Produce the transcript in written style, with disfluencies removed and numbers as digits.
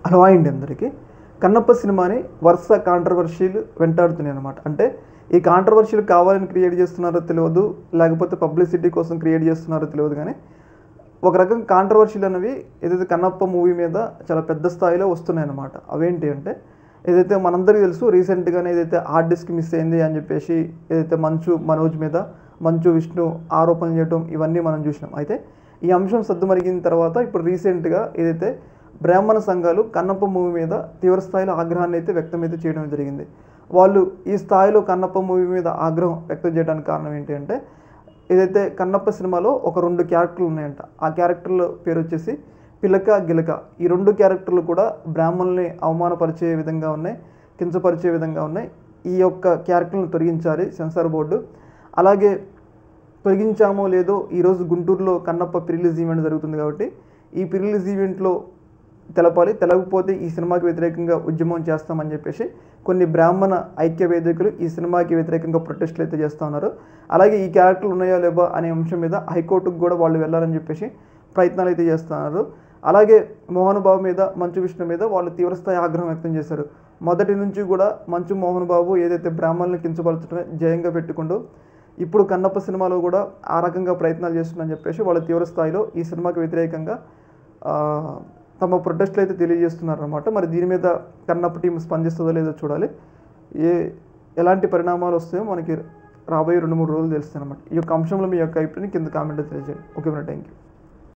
Hello అండి అందరికీ. కన్నప్ప సినిమాని వరుస కాంట్రవర్షీలు వెంటాడుతున్నాయి అనమాట. అంటే ఈ కాంట్రవర్షీలు కావాలని క్రియేట్ చేస్తున్నారో తెలియదు, లేకపోతే పబ్లిసిటీ కోసం క్రియేట్ చేస్తున్నారో తెలియదు, కానీ ఒక రకం కాంట్రవర్షీలు అనేవి ఏదైతే కన్నప్ప మూవీ మీద చాలా పెద్ద స్థాయిలో వస్తున్నాయి అన్నమాట. అవేంటి అంటే, ఏదైతే మనందరికీ తెలుసు రీసెంట్గానే ఏదైతే హార్డ్ డిస్క్ మిస్ అయింది అని చెప్పేసి ఏదైతే మనోజ్ మీద మంచు విష్ణు ఆరోపణలు చేయడం ఇవన్నీ మనం చూసినాం. అయితే ఈ అంశం సద్దుమరిగిన తర్వాత ఇప్పుడు రీసెంట్గా ఏదైతే బ్రాహ్మణ సంఘాలు కన్నప్ప మూవీ మీద తీవ్ర స్థాయిలో ఆగ్రహాన్ని అయితే వ్యక్తమైతే చేయడం జరిగింది. వాళ్ళు ఈ స్థాయిలో కన్నప్ప మూవీ మీద ఆగ్రహం వ్యక్తం చేయడానికి కారణం ఏంటి అంటే, ఏదైతే కన్నప్ప సినిమాలో ఒక 2 క్యారెక్టర్లు ఉన్నాయంట. ఆ క్యారెక్టర్ల పేరు వచ్చేసి పిలక గిలక. ఈ 2 క్యారెక్టర్లు కూడా బ్రాహ్మణుల్ని అవమానపరిచే విధంగా ఉన్నాయి, కించపరిచే విధంగా ఉన్నాయి. ఈ యొక్క క్యారెక్టర్లను తొలగించాలి సెన్సార్ బోర్డు. అలాగే తొలగించామో లేదో ఈరోజు గుంటూరులో కన్నప్ప ప్రీ-రిలీజ్ ఈవెంట్ జరుగుతుంది కాబట్టి ఈ ప్రీ-రిలీజ్ ఈవెంట్లో తెలపాలి. తెలవకపోతే ఈ సినిమాకి వ్యతిరేకంగా ఉద్యమం చేస్తామని చెప్పేసి కొన్ని బ్రాహ్మణ ఐక్య వేదికలు ఈ సినిమాకి వ్యతిరేకంగా ప్రొటెస్టులు అయితే చేస్తూ ఉన్నారు. అలాగే ఈ క్యారెక్టర్లు ఉన్నాయో లేవో అనే అంశం మీద హైకోర్టుకు కూడా వాళ్ళు వెళ్ళాలని చెప్పేసి ప్రయత్నాలు అయితే చేస్తున్నారు. అలాగే మోహన్ బాబు మీద, మంచు విష్ణు మీద వాళ్ళు తీవ్రస్థాయి ఆగ్రహం వ్యక్తం చేశారు. మొదటి నుంచి కూడా మంచు మోహన్ బాబు ఏదైతే బ్రాహ్మణులను కించపరచడమే జయంగా పెట్టుకుంటూ ఇప్పుడు కన్నప్ప సినిమాలో కూడా ఆ రకంగా ప్రయత్నాలు చేస్తుందని చెప్పేసి వాళ్ళు తీవ్రస్థాయిలో ఈ సినిమాకి వ్యతిరేకంగా తమ ప్రొటెస్ట్లు అయితే తెలియజేస్తున్నారు అన్నమాట. మరి దీని మీద కన్నప్ప టీం స్పందిస్తుందో లేదో చూడాలి. ఎలాంటి పరిణామాలు వస్తాయో మనకి రాబోయే 2-3 రోజులు తెలుస్తాయి అన్నమాట. ఈ యొక్క అంశంలో మీ యొక్క అభిప్రాయం కింద కామెంట్ తెలియజేయండి. Okay, thank you.